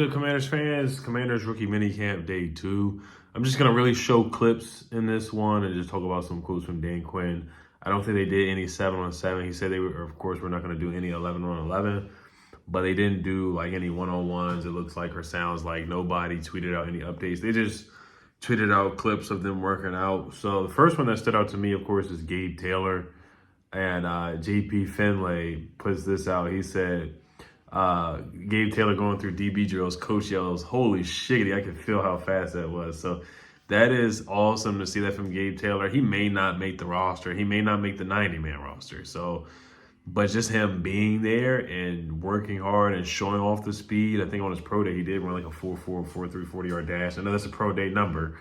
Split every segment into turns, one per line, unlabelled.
good, Commanders fans? Commanders rookie minicamp day 2. I'm just gonna really show clips in this one and just talk about some quotes from Dan Quinn. I don't think they did any 7-on-7. He said they were, of course, we're not gonna do any 11-on-11, but they didn't do like any one-on-ones. It looks like or sounds like nobody tweeted out any updates. They just tweeted out clips of them working out. So the first one that stood out to me, of course, is Gabe Taylor, and JP Finlay puts this out. He said, Gabe Taylor going through DB drills, coach yells, "Holy shiggity," I could feel how fast that was. So that is awesome to see that from Gabe Taylor. He may not make the roster. He may not make the 90-man roster. So, but just him being there and working hard and showing off the speed. I think on his pro day, he did run like a 4.4, 4.3 40-yard dash. I know that's a pro day number.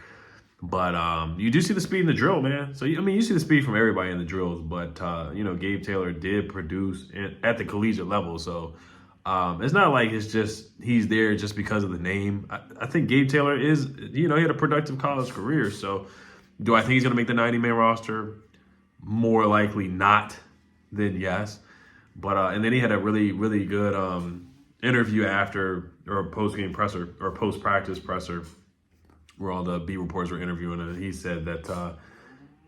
But you do see the speed in the drill, man. So, you see the speed from everybody in the drills. But, Gabe Taylor did produce at the collegiate level. So, it's not like it's just he's there just because of the name. I think Gabe Taylor is, he had a productive college career. So do I think he's going to make the 90-man roster? More likely not than yes. But and then he had a really, really good interview after, or post-game presser or post-practice presser where all the beat reporters were interviewing him. And he said that,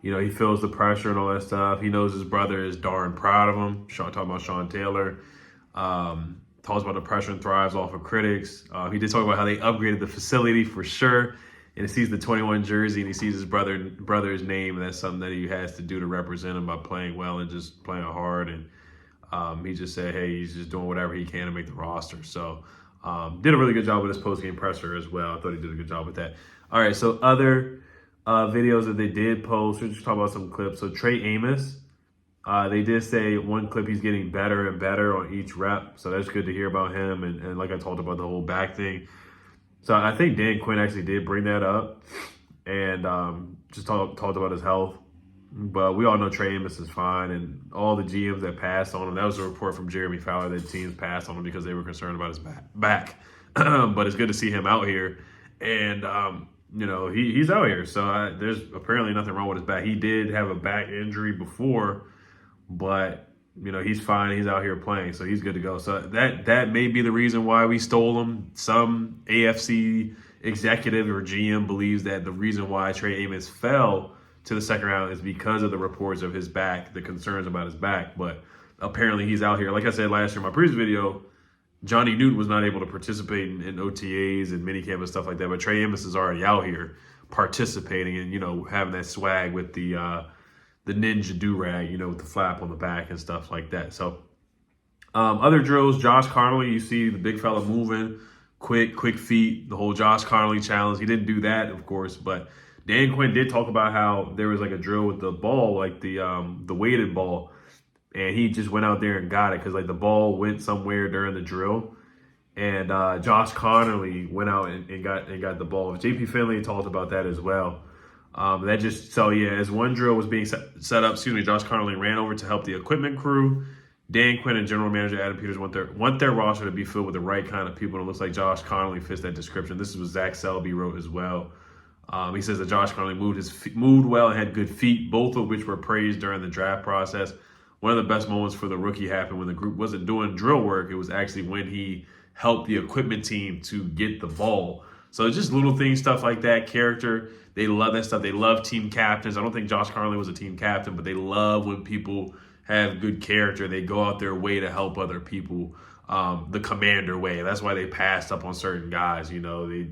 he feels the pressure and all that stuff. He knows his brother is darn proud of him. Talking about Sean Taylor. Talks about the pressure and thrives off of critics. He did talk about how they upgraded the facility for sure. And he sees the 21 jersey and he sees his brother's name. And that's something that he has to do to represent him by playing well and just playing hard. And he just said, hey, he's just doing whatever he can to make the roster. So did a really good job with his post-game presser as well. I thought he did a good job with that. All right, so other videos that they did post, we're just talking about some clips. So Trey Amos, they did say one clip he's getting better and better on each rep. So that's good to hear about him. And like I talked about the whole back thing. So I think Dan Quinn actually did bring that up and just talked about his health. But we all know Trey Amos is fine. And all the GMs that passed on him, that was a report from Jeremy Fowler that teams passed on him because they were concerned about his back. But it's good to see him out here. And, he's out here. So there's apparently nothing wrong with his back. He did have a back injury before. But, he's fine. He's out here playing, so he's good to go. So that may be the reason why we stole him. Some AFC executive or GM believes that the reason why Trey Amos fell to the second round is because of the reports of his back, the concerns about his back. But apparently he's out here. Like I said last year in my previous video, Johnny Newton was not able to participate in OTAs and minicamp and stuff like that. But Trey Amos is already out here participating and, having that swag with the ninja do-rag, with the flap on the back and stuff like that. So other drills, Josh Connolly, you see the big fella moving, quick feet, the whole Josh Connolly challenge. He didn't do that, of course, but Dan Quinn did talk about how there was like a drill with the ball, like the weighted ball, and he just went out there and got it because like the ball went somewhere during the drill. And Josh Connolly went out and got the ball. JP Finlay talked about that as well. As one drill was being set up, Josh Connolly ran over to help the equipment crew. Dan Quinn and General Manager Adam Peters want their roster to be filled with the right kind of people. And it looks like Josh Connolly fits that description. This is what Zach Selby wrote as well. He says that Josh Connolly moved well and had good feet, both of which were praised during the draft process. One of the best moments for the rookie happened when the group wasn't doing drill work. It was actually when he helped the equipment team to get the ball. So it's just little things, stuff like that, character. They love that stuff. They love team captains. I don't think Josh Connolly was a team captain, but they love when people have good character. They go out their way to help other people, the commander way. That's why they passed up on certain guys. They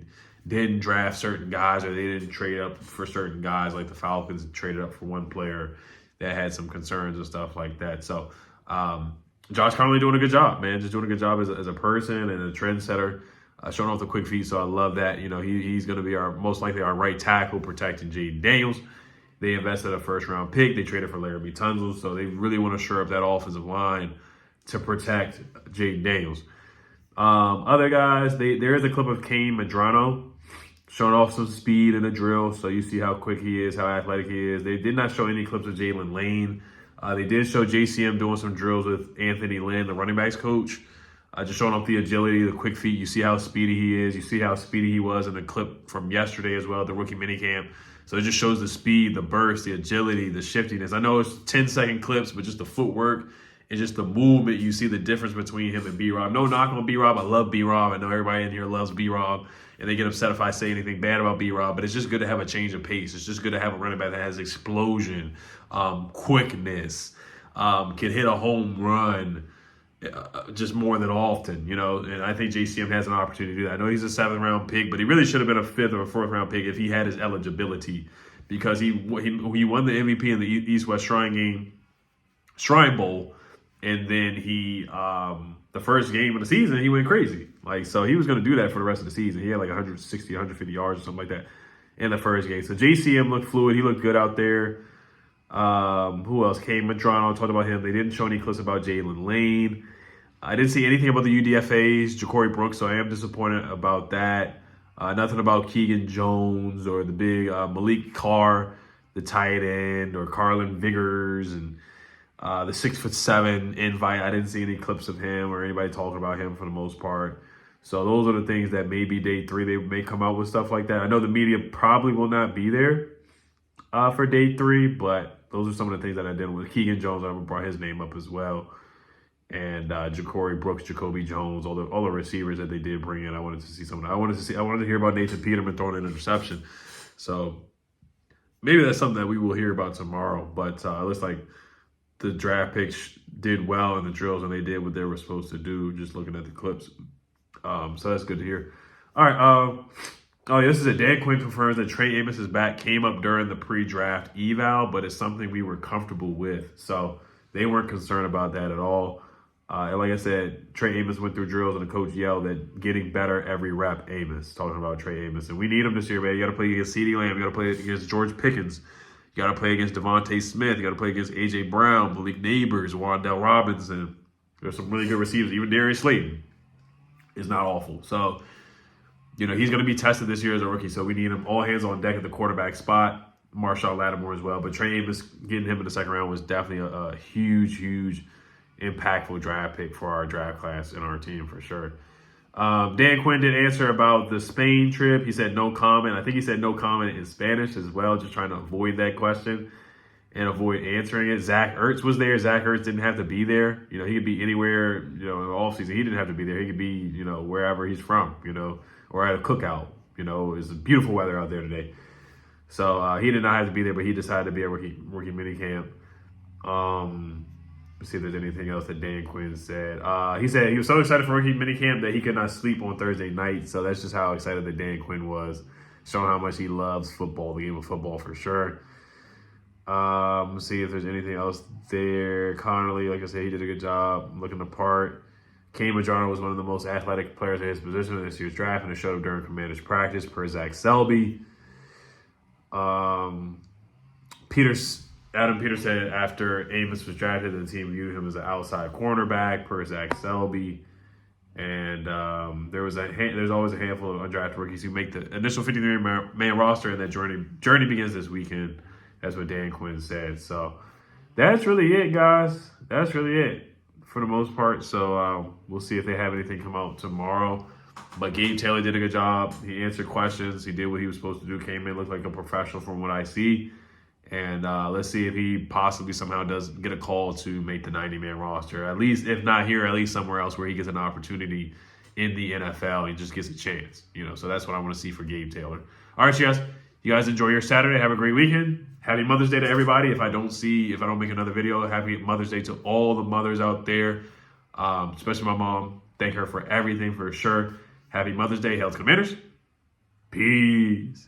didn't draft certain guys or they didn't trade up for certain guys like the Falcons traded up for one player that had some concerns and stuff like that. So Josh Connolly doing a good job, man. Just doing a good job as a person and a trendsetter. Showing off the quick feet, so I love that. He's going to be most likely our right tackle protecting Jaden Daniels. They invested a first-round pick. They traded for Laramie Tunzel, so they really want to shore up that offensive line to protect Jaden Daniels. Other guys, there is a clip of Kane Medrano showing off some speed in the drill, so you see how quick he is, how athletic he is. They did not show any clips of Jalen Lane. They did show JCM doing some drills with Anthony Lynn, the running backs coach. Just showing off the agility, the quick feet. You see how speedy he is. You see how speedy he was in the clip from yesterday as well, the rookie minicamp. So it just shows the speed, the burst, the agility, the shiftiness. I know it's 10-second clips, but just the footwork and just the movement, you see the difference between him and B-Rob. No knock on B-Rob. I love B-Rob. I know everybody in here loves B-Rob, and they get upset if I say anything bad about B-Rob, but it's just good to have a change of pace. It's just good to have a running back that has explosion, quickness, can hit a home run just more than often, and I think JCM has an opportunity to do that. I know he's a 7th-round pick, but he really should have been a 5th or a 4th-round pick if he had his eligibility, because he won the MVP in the East-West Shrine Bowl. And then the first game of the season, he went crazy. So he was going to do that for the rest of the season. He had like 160, 150 yards or something like that in the first game. So JCM looked fluid. He looked good out there. Who else? Came Madrano, talked about him. They didn't show any clips about Jalen Lane. I didn't see anything about the UDFAs, Ja'Cory Brooks, so I am disappointed about that. Nothing about Keegan Jones or the big Malik Carr, the tight end, or Carlin Viggers, and the 6'7" invite. I didn't see any clips of him or anybody talking about him for the most part. So those are the things that maybe day 3 they may come out with stuff like that. I know the media probably will not be there for day 3, but those are some of the things that I did with Keegan Jones. I brought his name up as well, and Ja'Cory Brooks, Jacoby Jones, all the receivers that they did bring in. I wanted to see some of that. I wanted to hear about Nathan Peterman throwing an interception. So maybe that's something that we will hear about tomorrow. But it looks like the draft picks did well in the drills, and they did what they were supposed to do, just looking at the clips. So that's good to hear. All right. This is it. Dan Quinn confirms that Trey Amos is back. Came up during the pre-draft eval, but it's something we were comfortable with. So they weren't concerned about that at all. And like I said, Trey Amos went through drills, and the coach yelled at getting better every rep. Amos, talking about Trey Amos. And we need him this year, man. You got to play against CeeDee Lamb. You got to play against George Pickens. You got to play against Devontae Smith. You got to play against A.J. Brown, Malik Neighbors, Wan'Dale Robinson. There's some really good receivers. Even Darius Slayton is not awful. So, he's going to be tested this year as a rookie. So we need him all hands on deck at the quarterback spot. Marshawn Lattimore as well. But Trey Amos, getting him in the 2nd round was definitely a huge, huge, impactful draft pick for our draft class and our team for sure. Dan Quinn did answer about the Spain trip. He said no comment. I think he said no comment in Spanish as well, just trying to avoid that question and avoid answering it. Zach Ertz was there. Zach Ertz didn't have to be there. He could be anywhere, in the offseason. He didn't have to be there. He could be, wherever he's from, or at a cookout. It's beautiful weather out there today. So he did not have to be there, but he decided to be at rookie minicamp. Let's see if there's anything else that Dan Quinn said. He said he was so excited for rookie minicamp that he could not sleep on Thursday night. So that's just how excited that Dan Quinn was, showing how much he loves football, the game of football for sure. Let's see if there's anything else there. Connolly, like I said, he did a good job looking the part. Kane Madrano was one of the most athletic players in his position in this year's draft, and it showed up during Commanders practice, per Zach Selby. Adam Peters said after Amos was drafted, the team viewed him as an outside cornerback, per Zach Selby. And there's always a handful of undrafted rookies who make the initial 53-man roster, and that journey begins this weekend. That's what Dan Quinn said. So that's really it, guys. That's really it for the most part. So we'll see if they have anything come out tomorrow. But Gabe Taylor did a good job. He answered questions. He did what he was supposed to do. Came in, looked like a professional from what I see. And let's see if he possibly somehow does get a call to make the 90-man roster. At least, if not here, at least somewhere else where he gets an opportunity in the NFL. He just gets a chance, So that's what I want to see for Gabe Taylor. All right, you guys enjoy your Saturday. Have a great weekend. Happy Mother's Day to everybody. If I don't make another video, happy Mother's Day to all the mothers out there, especially my mom. Thank her for everything for sure. Happy Mother's Day. Hail to Commanders. Peace.